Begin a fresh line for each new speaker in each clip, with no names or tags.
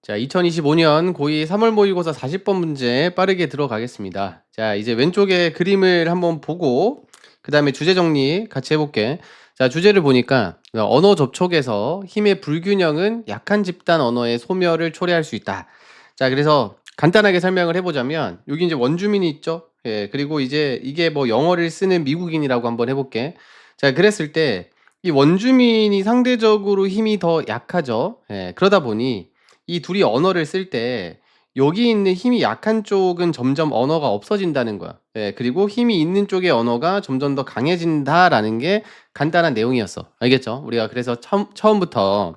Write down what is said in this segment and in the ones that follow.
자, 2025년 고2 3월 모의고사 40번 문제 빠르게 들어가겠습니다. 자, 이제 왼쪽에 그림을 한번 보고 그 다음에 주제 정리 같이 해볼게. 자, 주제를 보니까 언어 접촉에서 힘의 불균형은 약한 집단 언어의 소멸을 초래할 수 있다. 자, 그래서 간단하게 설명을 해보자면 여기 이제 원주민이 있죠. 예, 그리고 이제 이게 뭐 영어를 쓰는 미국인이라고 한번 해볼게. 자, 그랬을 때 이 원주민이 상대적으로 힘이 더 약하죠. 예, 그러다 보니 이 둘이 언어를 쓸 때 여기 있는 힘이 약한 쪽은 점점 언어가 없어진다는 거야. 예, 그리고 힘이 있는 쪽의 언어가 점점 더 강해진다라는 게 간단한 내용이었어. 알겠죠? 우리가 그래서 처음부터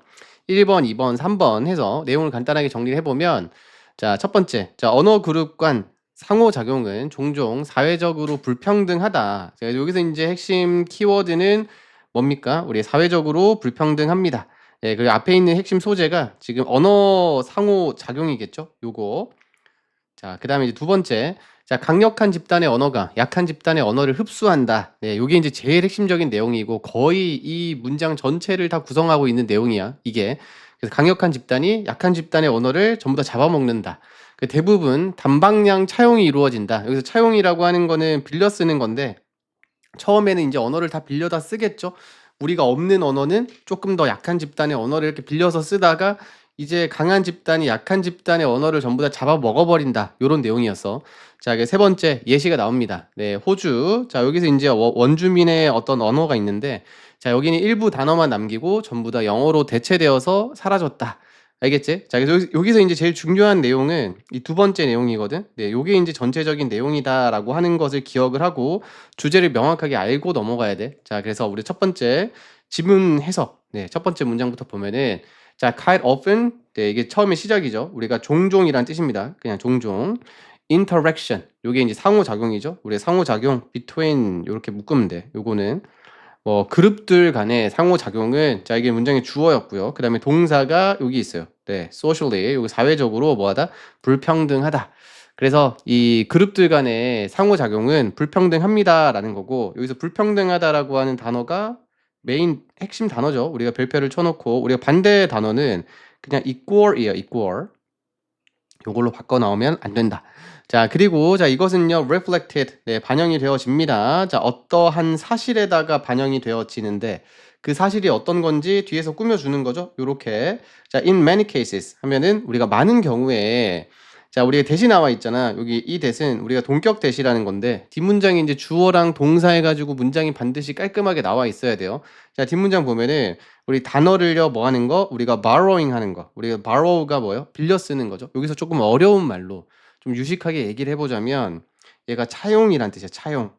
1번, 2번, 3번 해서 내용을 간단하게 정리를 해보면 자, 첫 번째. 자, 언어 그룹 간 상호작용은 종종 사회적으로 불평등하다. 자, 여기서 이제 핵심 키워드는 뭡니까? 우리 사회적으로 불평등합니다. 예, 그리고 앞에 있는 핵심 소재가 지금 언어 상호작용이겠죠? 요거. 자, 그 다음에 이제 두 번째. 자, 강력한 집단의 언어가 약한 집단의 언어를 흡수한다. 네, 요게 이제 제일 핵심적인 내용이고 거의 이 문장 전체를 다 구성하고 있는 내용이야, 이게. 그래서 강력한 집단이 약한 집단의 언어를 전부 다 잡아먹는다. 그 대부분 단방향 차용이 이루어진다. 여기서 차용이라고 하는 거는 빌려 쓰는 건데 처음에는 이제 언어를 다 빌려다 쓰겠죠. 우리가 없는 언어는 조금 더 약한 집단의 언어를 이렇게 빌려서 쓰다가 이제 강한 집단이 약한 집단의 언어를 전부 다 잡아 먹어버린다. 요런 내용이었어. 자, 이게 세 번째 예시가 나옵니다. 네, 호주. 자, 여기서 이제 원주민의 어떤 언어가 있는데, 자, 여기는 일부 단어만 남기고 전부 다 영어로 대체되어서 사라졌다. 알겠지? 자, 그래서 여기서 이제 제일 중요한 내용은 이 두 번째 내용이거든. 네, 요게 이제 전체적인 내용이다라고 하는 것을 기억을 하고 주제를 명확하게 알고 넘어가야 돼. 자, 그래서 우리 첫 번째 지문 해석. 네, 첫 번째 문장부터 보면은 자, quite often. 네, 이게 처음에 시작이죠. 우리가 종종이란 뜻입니다. 그냥 종종. interaction. 요게 이제 상호작용이죠. 우리 상호작용 between 요렇게 묶으면 돼. 요거는 그룹들 간의 상호작용은 자, 이게 문장의 주어였고요. 그 다음에 동사가 여기 있어요. 네, socially. 여기 사회적으로 뭐하다? 불평등하다. 그래서 이 그룹들 간의 상호작용은 불평등합니다라는 거고 여기서 불평등하다라고 하는 단어가 메인 핵심 단어죠. 우리가 별표를 쳐놓고 우리가 반대 단어는 그냥 equal이에요. equal. 요걸로 바꿔 나오면 안 된다. 자, 그리고 자, 이것은요 reflected. 네, 반영이 되어집니다. 자, 어떠한 사실에다가 반영이 되어지는데 그 사실이 어떤 건지 뒤에서 꾸며주는 거죠. 요렇게. 자, in many cases 하면은 우리가 많은 경우에 자, 우리가 대시 나와 있잖아. 여기 이 대신 우리가 동격 대시라는 건데 뒷문장이 이제 주어랑 동사 해가지고 문장이 반드시 깔끔하게 나와 있어야 돼요. 자, 뒷문장 보면은 우리 단어를요 뭐 하는 거? 우리가 borrowing 하는 거. 우리가 borrow가 뭐예요? 빌려 쓰는 거죠. 여기서 조금 어려운 말로 좀 유식하게 얘기를 해보자면 얘가 차용이란 뜻이야. 차용.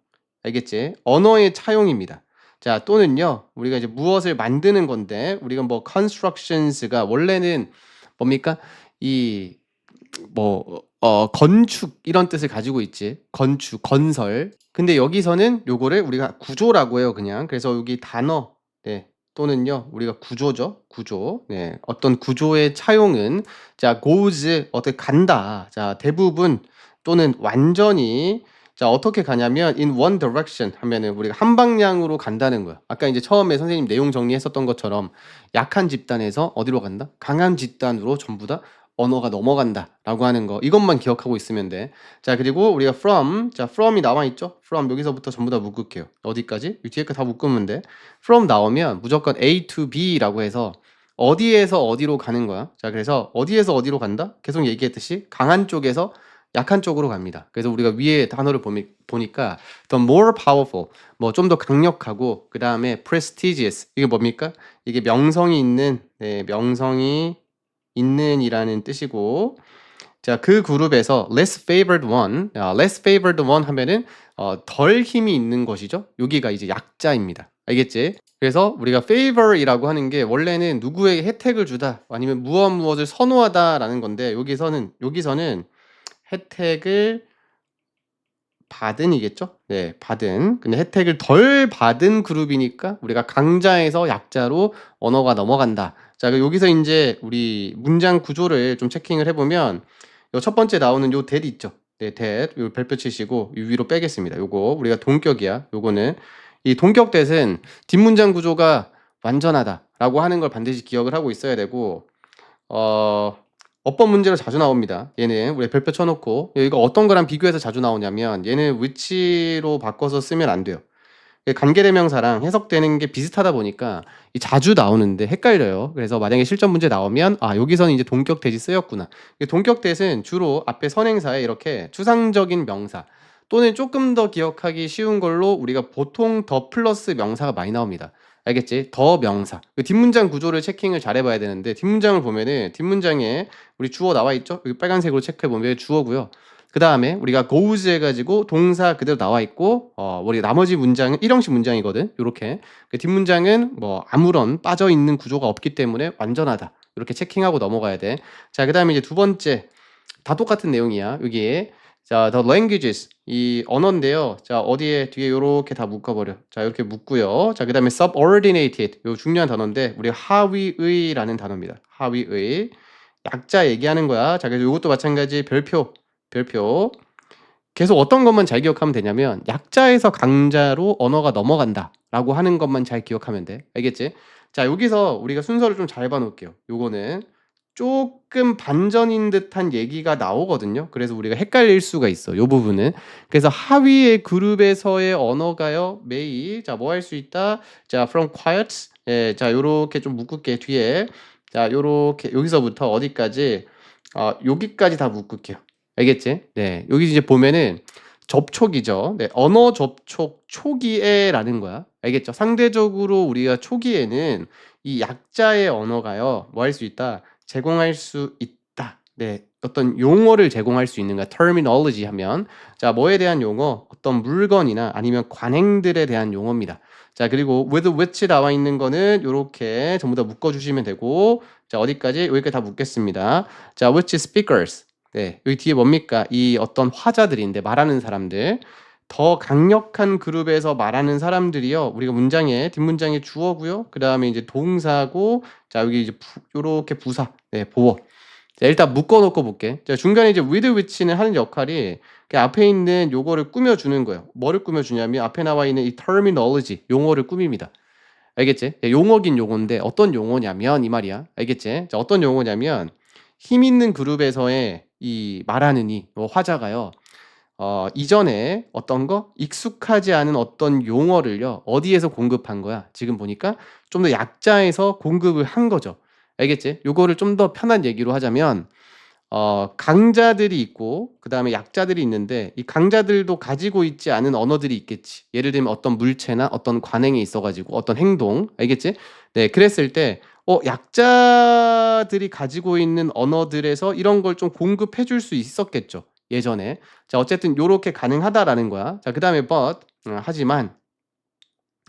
알겠지? 언어의 차용입니다. 자, 또는요 우리가 이제 무엇을 만드는 건데 우리가 뭐 constructions가 원래는 뭡니까? 이 건축 이런 뜻을 가지고 있지. 건축, 건설. 근데 여기서는 요거를 우리가 구조라고 해요, 그냥. 그래서 여기 단어, 네, 또는요, 우리가 구조죠. 구조. 네, 어떤 구조의 차용은 자, goes 어떻게 간다. 자, 대부분 또는 완전히 자, 어떻게 가냐면 in one direction 하면은 우리가 한 방향으로 간다는 거야. 아까 이제 처음에 선생님 내용 정리했었던 것처럼 약한 집단에서 어디로 간다? 강한 집단으로 전부 다 언어가 넘어간다라고 하는 거. 이것만 기억하고 있으면 돼. 자, 그리고 우리가 from. 자, from이 나와 있죠? from 여기서부터 전부 다 묶을게요. 어디까지? 이 뒤에 거 다 묶으면 돼. from 나오면 무조건 A to B라고 해서 어디에서 어디로 가는 거야. 자, 그래서 어디에서 어디로 간다? 계속 얘기했듯이 강한 쪽에서 약한 쪽으로 갑니다. 그래서 우리가 위에 단어를 보니까 the more powerful, 뭐 좀 더 강력하고 그 다음에 prestigious, 이게 뭡니까? 이게 명성이 있는, 네, 명성이 있는 이라는 뜻이고, 자, 그 그룹에서 less favored one, less favored one 하면은 덜 힘이 있는 것이죠. 여기가 이제 약자입니다. 알겠지? 그래서 우리가 favor이라고 하는 게 원래는 누구에게 혜택을 주다 아니면 무엇을 선호하다라는 건데 여기서는 혜택을 받은이겠죠? 네, 받은. 근데 혜택을 덜 받은 그룹이니까 우리가 강자에서 약자로 언어가 넘어간다. 자, 여기서 이제 우리 문장 구조를 좀 체킹을 해보면 요 첫 번째 나오는 요 that 있죠? 네, that. 요 별표 치시고 요 위로 빼겠습니다. 요거 우리가 동격이야. 요거는 이 동격 that은 뒷문장 구조가 완전하다라고 하는 걸 반드시 기억을 하고 있어야 되고 어 어법 문제로 자주 나옵니다. 얘는 우리 별표 쳐놓고 이거 어떤 거랑 비교해서 자주 나오냐면 얘는 which로 바꿔서 쓰면 안 돼요. 관계대명사랑 해석되는 게 비슷하다 보니까 자주 나오는데 헷갈려요. 그래서 만약에 실전 문제 나오면 아 여기서는 이제 동격대지 쓰였구나. 동격대는 주로 앞에 선행사에 이렇게 추상적인 명사 또는 조금 더 기억하기 쉬운 걸로 우리가 보통 더 플러스 명사가 많이 나옵니다. 알겠지? 더 명사. 뒷문장 구조를 체킹을 잘 해봐야 되는데 뒷문장을 보면은 뒷문장에 우리 주어 나와 있죠? 여기 빨간색으로 체크해 보면 주어고요. 그 다음에 우리가 goes 해가지고 동사 그대로 나와 있고 우리 나머지 문장은 일형식 문장이거든. 요렇게 뒷문장은 뭐 아무런 빠져있는 구조가 없기 때문에 완전하다. 이렇게 체킹하고 넘어가야 돼. 자, 그 다음에 이제 두 번째 다 똑같은 내용이야. 여기에 자, the languages 이 언어인데요. 자, 어디에 뒤에 요렇게 다 묶어버려. 자, 이렇게 묶고요. 자, 그 다음에 subordinated 요 중요한 단어인데 우리 하위의라는 단어입니다. 하위의 약자 얘기하는 거야. 자, 그래서 이것도 마찬가지 별표 계속 어떤 것만 잘 기억하면 되냐면 약자에서 강자로 언어가 넘어간다 라고 하는 것만 잘 기억하면 돼. 알겠지? 자, 여기서 우리가 순서를 좀 잘 봐놓을게요. 요거는 조금 반전인 듯한 얘기가 나오거든요. 그래서 우리가 헷갈릴 수가 있어. 요 부분은. 그래서 하위의 그룹에서의 언어가요. may 자, 뭐 할 수 있다? 자, from quiet 예, 자, 요렇게 좀 묶을게 뒤에. 자, 요렇게 여기서부터 어디까지 여기까지 다 묶을게요. 알겠지? 네. 여기 이제 보면은 접촉이죠. 네. 언어 접촉 초기에라는 거야. 알겠죠? 상대적으로 우리가 초기에는 이 약자의 언어가요. 뭐 할 수 있다? 제공할 수 있다. 네. 어떤 용어를 제공할 수 있는 거야. terminology 하면. 자, 뭐에 대한 용어? 어떤 물건이나 아니면 관행들에 대한 용어입니다. 자, 그리고 with which 나와 있는 거는 요렇게 전부 다 묶어 주시면 되고 자, 어디까지? 여기까지 다 묶겠습니다. 자, which speakers 네, 여기 뒤에 뭡니까? 이 어떤 화자들인데 말하는 사람들 더 강력한 그룹에서 말하는 사람들이요. 우리가 문장에 뒷문장에 주어고요. 그 다음에 이제 동사고 자 여기 이제 요렇게 부사 네 보어. 자, 일단 묶어놓고 볼게. 자, 중간에 이제 with which는 하는 역할이 그 앞에 있는 요거를 꾸며주는 거예요. 뭐를 꾸며주냐면 앞에 나와 있는 이 terminology 용어를 꾸밉니다. 알겠지? 용어긴 용어인데 어떤 용어냐면 이 말이야. 알겠지? 자, 어떤 용어냐면 힘 있는 그룹에서의 이 말하는 화자가요. 이전에 어떤 거 익숙하지 않은 어떤 용어를요. 어디에서 공급한 거야? 지금 보니까 좀 더 약자에서 공급을 한 거죠. 알겠지? 요거를 좀 더 편한 얘기로 하자면 강자들이 있고 그다음에 약자들이 있는데 이 강자들도 가지고 있지 않은 언어들이 있겠지. 예를 들면 어떤 물체나 어떤 관행이 있어 가지고 어떤 행동. 알겠지? 네, 그랬을 때 약자들이 가지고 있는 언어들에서 이런 걸 좀 공급해 줄 수 있었겠죠. 예전에. 자, 어쨌든 요렇게 가능하다라는 거야. 자, 그다음에 but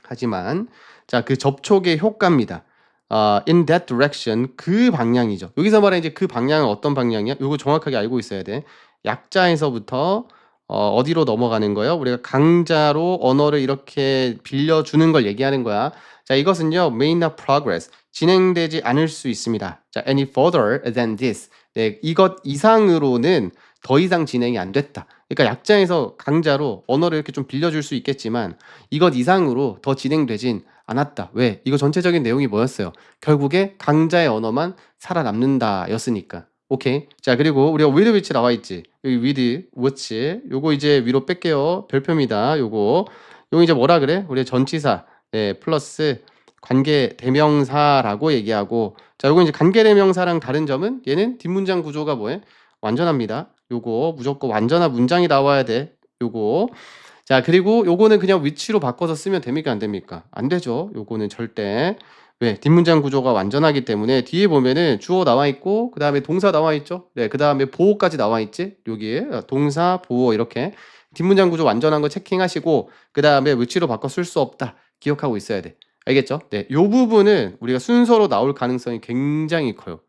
하지만 자, 그 접촉의 효과입니다. in that direction 그 방향이죠. 여기서 말하는 이제 그 방향은 어떤 방향이야? 요거 정확하게 알고 있어야 돼. 약자에서부터 어디로 넘어가는 거예요? 우리가 강자로 언어를 이렇게 빌려주는 걸 얘기하는 거야. 자, 이것은요, may not progress. 진행되지 않을 수 있습니다. 자, any further than this. 네, 이것 이상으로는 더 이상 진행이 안 됐다. 그러니까 약자에서 강자로 언어를 이렇게 좀 빌려줄 수 있겠지만 이것 이상으로 더 진행되진 않았다. 왜? 이거 전체적인 내용이 뭐였어요? 결국에 강자의 언어만 살아남는다 였으니까. 오케이. 자, 그리고 우리가 with which 나와 있지. 여기 with which. 요거 이제 위로 뺄게요. 별표입니다. 요거 이제 뭐라 그래? 우리 전치사. 네, 플러스 관계 대명사라고 얘기하고 자, 요거 이제 관계 대명사랑 다른 점은 얘는 뒷문장 구조가 뭐해? 완전합니다. 요거 무조건 완전한 문장이 나와야 돼. 요거. 자, 그리고 요거는 그냥 위치로 바꿔서 쓰면 됩니까? 안 됩니까? 안 되죠. 요거는 절대. 왜? 뒷문장 구조가 완전하기 때문에 뒤에 보면은 주어 나와 있고 그 다음에 동사 나와 있죠. 네, 그 다음에 보어까지 나와 있지. 여기에 동사, 보어 이렇게 뒷문장 구조 완전한 거 체킹하시고 그 다음에 위치로 바꿔 쓸 수 없다. 기억하고 있어야 돼. 알겠죠? 네, 요 부분은 우리가 순서로 나올 가능성이 굉장히 커요.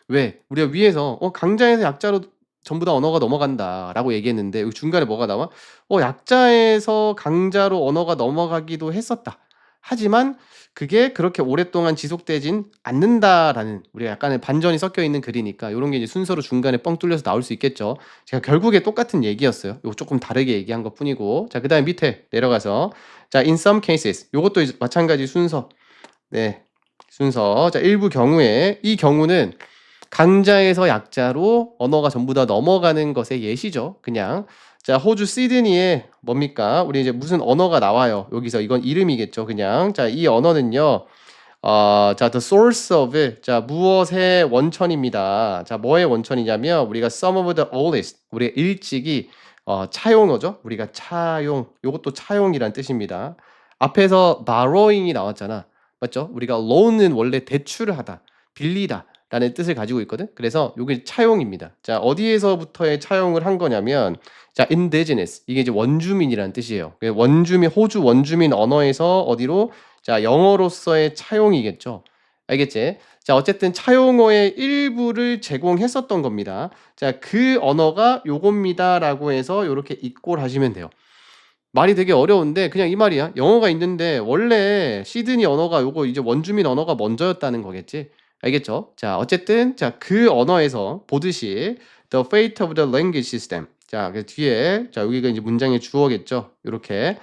왜? 우리가 위에서 강자에서 약자로 전부 다 언어가 넘어간다라고 얘기했는데 여기 중간에 뭐가 나와? 약자에서 강자로 언어가 넘어가기도 했었다. 하지만 그게 그렇게 오랫동안 지속되진 않는다라는 우리가 약간의 반전이 섞여 있는 글이니까 요런 게 이제 순서로 중간에 뻥 뚫려서 나올 수 있겠죠. 제가 결국에 똑같은 얘기였어요. 요거 조금 다르게 얘기한 것뿐이고. 자, 그다음에 밑에 내려가서 자, in some cases 요것도 이제 마찬가지 순서. 네. 순서. 자, 일부 경우에 이 경우는 강자에서 약자로 언어가 전부 다 넘어가는 것의 예시죠. 그냥 자 호주 시드니에 뭡니까? 우리 이제 무슨 언어가 나와요. 여기서 이건 이름이겠죠. 그냥 자 이 언어는요. 자, the source of it. 자, 무엇의 원천입니다. 자, 뭐의 원천이냐면 우리가 some of the oldest. 우리가 일찍이 차용어죠. 우리가 차용. 요것도 차용이란 뜻입니다. 앞에서 borrowing이 나왔잖아. 맞죠? 우리가 loan은 원래 대출을 하다, 빌리다 라는 뜻을 가지고 있거든. 그래서 요게 차용입니다. 자, 어디에서부터의 차용을 한 거냐면 자, indigenous. 이게 이제 원주민이라는 뜻이에요. 원주민 호주 원주민 언어에서 어디로 자, 영어로서의 차용이겠죠. 알겠지? 자, 어쨌든 차용어의 일부를 제공했었던 겁니다. 자, 그 언어가 요겁니다라고 해서 요렇게 이꼴 하시면 돼요. 말이 되게 어려운데 그냥 이 말이야. 영어가 있는데 원래 시드니 언어가 요거 이제 원주민 언어가 먼저였다는 거겠지. 알겠죠? 자, 어쨌든 자, 그 언어에서 보듯이 the fate of the language system. 자, 그 뒤에 자, 여기가 이제 문장의 주어겠죠. 요렇게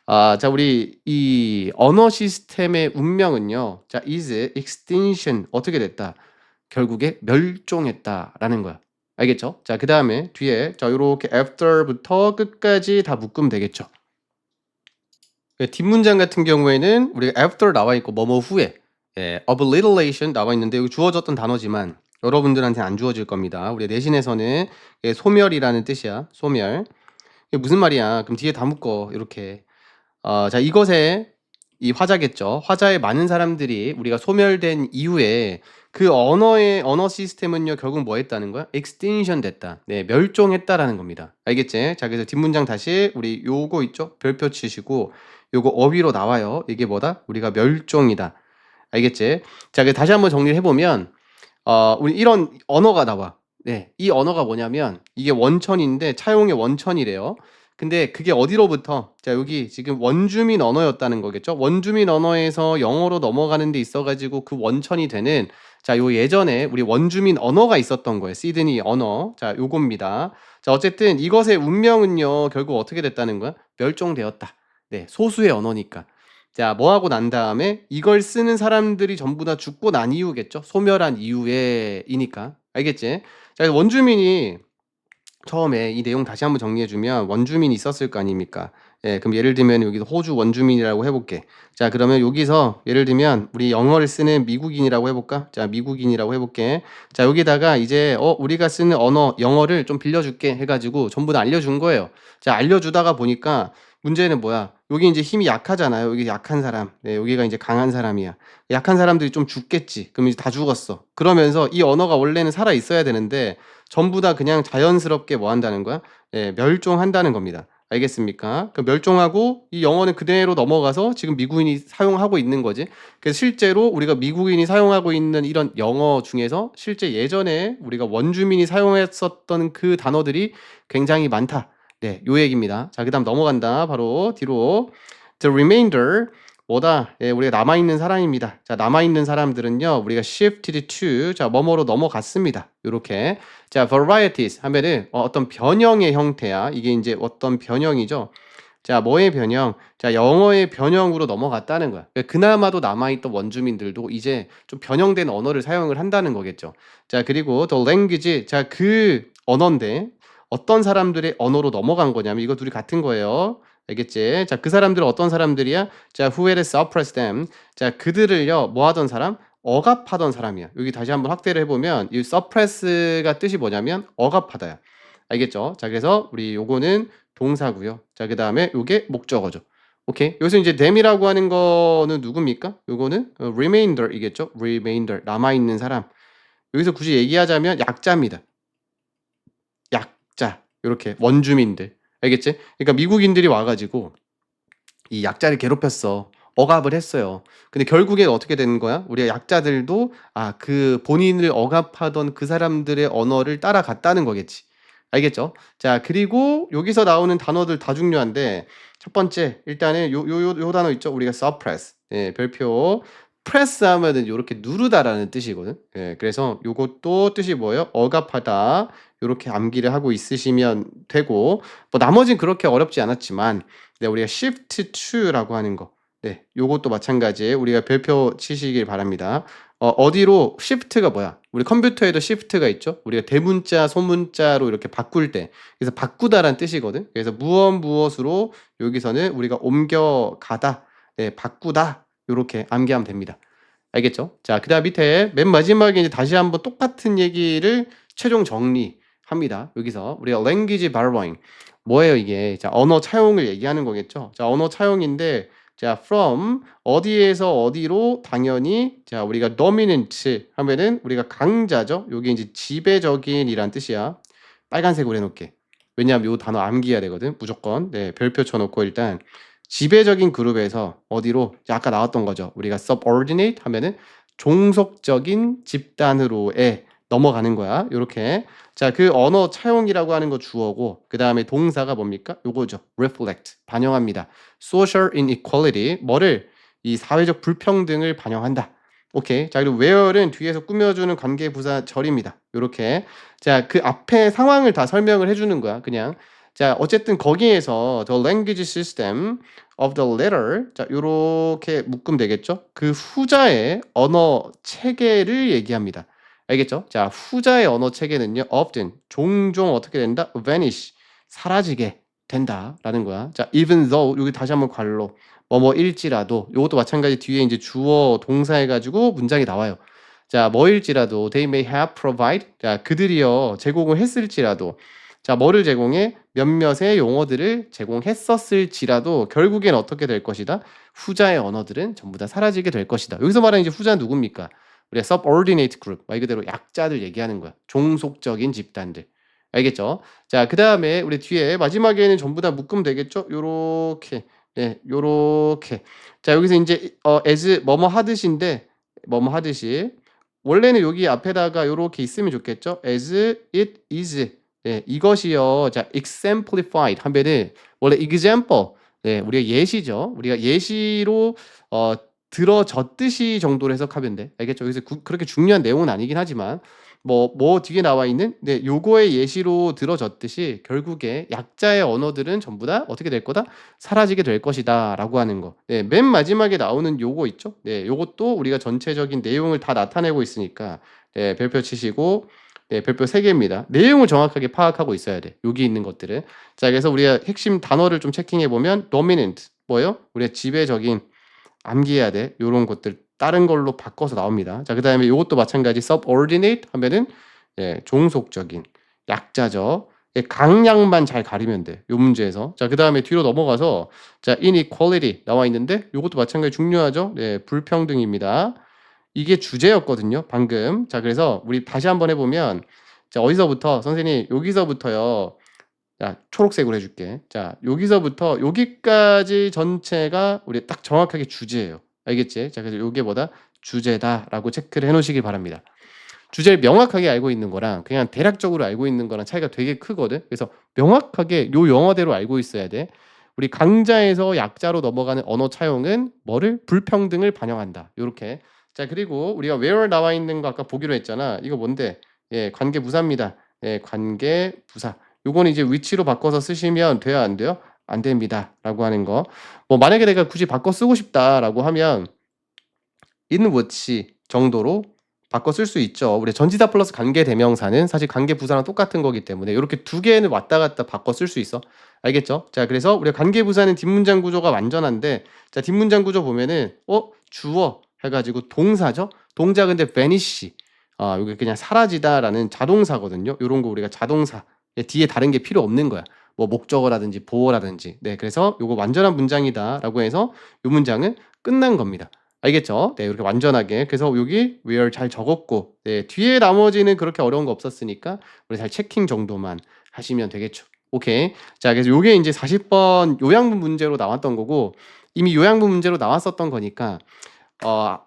자, 우리 이 언어 시스템의 운명은요. 자, is extinction 어떻게 됐다? 결국에 멸종했다라는 거야. 알겠죠? 자, 그다음에 뒤에 자, 요렇게 after부터 끝까지 다 묶으면 되겠죠. 뒷문장 같은 경우에는 우리가 after 나와 있고 뭐뭐 후에 obliteration 나와 있는데 여기 주어졌던 단어지만 여러분들한테 안 주어질 겁니다. 우리 내신에서는 소멸이라는 뜻이야. 소멸. 이게 무슨 말이야? 그럼 뒤에 다 묶어. 이렇게. 자, 이것에 이 화자겠죠. 화자에 많은 사람들이 우리가 소멸된 이후에 그 언어 시스템은요, 결국 뭐 했다는 거야? extinction 됐다. 네, 멸종했다라는 겁니다. 알겠지? 자, 그래서 뒷문장 다시 우리 요거 있죠? 별표 치시고 요거 어휘로 나와요. 이게 뭐다? 우리가 멸종이다. 알겠지? 자, 그래서 다시 한번 정리를 해보면 우리 이런 언어가 나와. 네, 이 언어가 뭐냐면 이게 원천인데 차용의 원천이래요. 근데 그게 어디로부터? 자, 여기 지금 원주민 언어였다는 거겠죠? 원주민 언어에서 영어로 넘어가는 데 있어가지고 그 원천이 되는 자, 요 예전에 우리 원주민 언어가 있었던 거예요. 시드니 언어. 자, 요겁니다. 자, 어쨌든 이것의 운명은요, 결국 어떻게 됐다는 거야? 멸종되었다. 네, 소수의 언어니까. 자, 뭐 하고 난 다음에 이걸 쓰는 사람들이 전부 다 죽고 난 이후겠죠? 소멸한 이후에이니까. 알겠지? 자, 원주민이 처음에 이 내용 다시 한번 정리해 주면 원주민이 있었을 거 아닙니까? 예, 그럼 예를 들면 여기서 호주 원주민이라고 해볼게. 자, 그러면 여기서 예를 들면 우리 영어를 쓰는 미국인이라고 해볼까? 자, 미국인이라고 해볼게. 자, 여기다가 이제 우리가 쓰는 언어 영어를 좀 빌려줄게 해가지고 전부 다 알려준 거예요. 자, 알려주다가 보니까 문제는 뭐야? 여기 이제 힘이 약하잖아요. 여기 약한 사람. 네, 여기가 이제 강한 사람이야. 약한 사람들이 좀 죽겠지. 그럼 이제 다 죽었어. 그러면서 이 언어가 원래는 살아 있어야 되는데 전부 다 그냥 자연스럽게 뭐 한다는 거야? 예, 멸종한다는 겁니다. 알겠습니까? 그 멸종하고 이 영어는 그대로 넘어가서 지금 미국인이 사용하고 있는 거지. 그래서 실제로 우리가 미국인이 사용하고 있는 이런 영어 중에서 실제 예전에 우리가 원주민이 사용했었던 그 단어들이 굉장히 많다. 네, 요 얘기입니다. 자, 그다음 넘어간다. 바로 뒤로 the remainder 뭐다? 예, 우리가 남아있는 사람입니다. 자, 남아있는 사람들은요, 우리가 shifted to, 자, 뭐뭐로 넘어갔습니다. 요렇게. 자, varieties 하면은 어떤 변형의 형태야. 이게 이제 어떤 변형이죠. 자, 뭐의 변형? 자, 영어의 변형으로 넘어갔다는 거야. 그러니까 그나마도 남아있던 원주민들도 이제 좀 변형된 언어를 사용을 한다는 거겠죠. 자, 그리고 the language, 자, 그 언어인데 어떤 사람들의 언어로 넘어간 거냐면 이거 둘이 같은 거예요. 알겠지? 자, 그 사람들은 어떤 사람들이야? 자, who had suppressed them. 자, 그들을요, 뭐 하던 사람? 억압하던 사람이야. 여기 다시 한번 확대를 해보면 이 suppress가 뜻이 뭐냐면 억압하다야. 알겠죠? 자, 그래서 우리 요거는 동사고요. 자, 그 다음에 요게 목적어죠. 오케이. 여기서 이제 them이라고 하는 거는 누굽니까? 요거는 remainder이겠죠? remainder. 남아있는 사람. 여기서 굳이 얘기하자면 약자입니다. 약자. 요렇게 원주민들. 알겠지? 그러니까 미국인들이 와가지고 이 약자를 괴롭혔어. 억압을 했어요. 근데 결국엔 어떻게 되는 거야? 우리가 약자들도 그 본인을 억압하던 그 사람들의 언어를 따라갔다는 거겠지. 알겠죠? 자, 그리고 여기서 나오는 단어들 다 중요한데 첫 번째 일단은 요 단어 있죠? 우리가 suppress. 예, 별표 press 하면은 요렇게 누르다라는 뜻이거든. 예, 그래서 요것도 뜻이 뭐예요? 억압하다. 요렇게 암기를 하고 있으시면 되고 뭐 나머지는 그렇게 어렵지 않았지만 네, 우리가 shift to라고 하는 거. 네, 요것도 마찬가지에 우리가 별표 치시길 바랍니다. 어디로 shift가 뭐야? 우리 컴퓨터에도 shift가 있죠? 우리가 대문자, 소문자로 이렇게 바꿀 때. 그래서 바꾸다란 뜻이거든. 그래서 무엇으로 여기서는 우리가 옮겨가다, 네, 바꾸다. 요렇게 암기하면 됩니다. 알겠죠? 자, 그다음 밑에 맨 마지막에 이제 다시 한번 똑같은 얘기를 최종 정리합니다. 여기서 우리가 language borrowing 뭐예요 이게? 자, 언어 차용을 얘기하는 거겠죠? 자, 언어 차용인데 자, from 어디에서 어디로 당연히 자, 우리가 dominant 하면은 우리가 강자죠. 요게 이제 지배적인이란 뜻이야. 빨간색으로 해놓게. 왜냐하면 요 단어 암기해야 되거든. 무조건. 네, 별표 쳐놓고 일단 지배적인 그룹에서 어디로 아까 나왔던 거죠. 우리가 subordinate 하면은 종속적인 집단으로에 넘어가는 거야. 요렇게. 자, 그 언어 차용이라고 하는 거 주어고 그다음에 동사가 뭡니까? 요거죠. reflect. 반영합니다. social inequality. 뭐를 이 사회적 불평등을 반영한다. 오케이. 자, 그리고 where는 뒤에서 꾸며주는 관계 부사 절입니다. 요렇게. 자, 그 앞에 상황을 다 설명을 해주는 거야. 그냥. 자, 어쨌든 거기에서 the language system of the latter 자, 요렇게 묶으면 되겠죠? 그 후자의 언어 체계를 얘기합니다. 알겠죠? 자, 후자의 언어 체계는요. often 종종 어떻게 된다? vanish 사라지게 된다라는 거야. 자, even though 여기 다시 한번 괄호 뭐뭐일지라도 요것도 마찬가지 뒤에 이제 주어 동사 해가지고 문장이 나와요. 자, 뭐일지라도 they may have provide 자, 그들이요 제공을 했을지라도 자, 뭐를 제공해? 몇몇의 용어들을 제공했었을지라도 결국엔 어떻게 될 것이다? 후자의 언어들은 전부 다 사라지게 될 것이다. 여기서 말하는 이제 후자는 누굽니까? 우리가 subordinate group, 말 그대로 약자들 얘기하는 거야. 종속적인 집단들. 알겠죠? 자, 그 다음에 우리 뒤에 마지막에는 전부 다 묶으면 되겠죠? 요렇게. 네, 요렇게. 자, 여기서 이제 as 뭐뭐 하듯인데 뭐뭐 하듯이 원래는 여기 앞에다가 요렇게 있으면 좋겠죠? as it is 네, 이것이요. 자, exemplified 하면은 원래 example. 네, 우리가 예시죠. 우리가 예시로 들어졌듯이 정도로 해석하면 돼. 알겠죠? 여기서 그렇게 중요한 내용은 아니긴 하지만 뭐 뒤에 나와 있는 네, 요거의 예시로 들어졌듯이 결국에 약자의 언어들은 전부 다 어떻게 될 거다? 사라지게 될 것이다라고 하는 거. 네, 맨 마지막에 나오는 요거 있죠? 네, 요것도 우리가 전체적인 내용을 다 나타내고 있으니까 네, 별표 치시고 네, 별표 3개입니다. 내용을 정확하게 파악하고 있어야 돼. 여기 있는 것들은. 자, 그래서 우리가 핵심 단어를 좀 체킹해 보면 dominant 뭐예요? 우리가 지배적인 암기해야 돼. 요런 것들 다른 걸로 바꿔서 나옵니다. 자, 그다음에 요것도 마찬가지 subordinate 하면은 예, 종속적인 약자죠. 예, 강약만 잘 가리면 돼. 요 문제에서. 자, 그다음에 뒤로 넘어가서 자, inequality 나와 있는데 요것도 마찬가지 중요하죠. 예, 불평등입니다. 이게 주제였거든요, 방금. 자, 그래서 우리 다시 한번 해보면, 자, 어디서부터, 선생님, 여기서부터요. 자, 초록색으로 해줄게. 자, 여기서부터 여기까지 전체가 우리 딱 정확하게 주제예요. 알겠지? 자, 그래서 요게 뭐다? 주제다라고 체크를 해놓으시길 바랍니다. 주제를 명확하게 알고 있는 거랑 그냥 대략적으로 알고 있는 거랑 차이가 되게 크거든. 그래서 명확하게 요 영어대로 알고 있어야 돼. 우리 강자에서 약자로 넘어가는 언어 차용은 뭐를? 불평등을 반영한다. 요렇게. 자, 그리고 우리가 where 나와 있는 거 아까 보기로 했잖아. 이거 뭔데? 예, 관계 부사입니다. 예, 관계 부사. 요거는 이제 위치로 바꿔서 쓰시면 돼요, 안 돼요? 안 됩니다라고 하는 거. 뭐 만약에 내가 굳이 바꿔 쓰고 싶다라고 하면 in which 정도로 바꿔 쓸 수 있죠. 우리 전치사 플러스 관계 대명사는 사실 관계 부사랑 똑같은 거기 때문에 이렇게 두 개는 왔다 갔다 바꿔 쓸 수 있어. 알겠죠? 자, 그래서 우리가 관계 부사는 뒷문장 구조가 완전한데 자, 뒷문장 구조 보면은 주어 해가지고 동사죠. 동자 근데 vanish. 여기 그냥 사라지다라는 자동사거든요. 요런 거 우리가 자동사 뒤에 다른 게 필요 없는 거야. 뭐 목적어라든지 보어라든지. 네, 그래서 요거 완전한 문장이다라고 해서 요 문장은 끝난 겁니다. 알겠죠? 네, 이렇게 완전하게. 그래서 여기 where 잘 적었고, 네, 뒤에 나머지는 그렇게 어려운 거 없었으니까 우리 잘 체킹 정도만 하시면 되겠죠. 오케이. 자, 그래서 요게 이제 40번 요양분 문제로 나왔던 거고, 이미 요양분 문제로 나왔었던 거니까,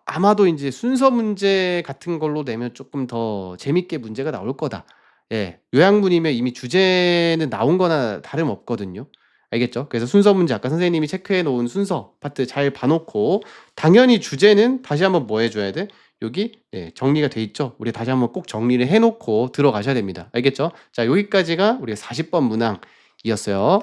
아마도 이제 순서 문제 같은 걸로 내면 조금 더 재밌게 문제가 나올 거다. 예, 요양분이면 이미 주제는 나온 거나 다름없거든요. 알겠죠? 그래서 순서 문제 아까 선생님이 체크해 놓은 순서 파트 잘 봐놓고 당연히 주제는 다시 한번 뭐 해줘야 돼? 여기 정리가 돼 있죠? 우리 다시 한번 꼭 정리를 해놓고 들어가셔야 됩니다. 알겠죠? 자, 여기까지가 우리가 40번 문항이었어요.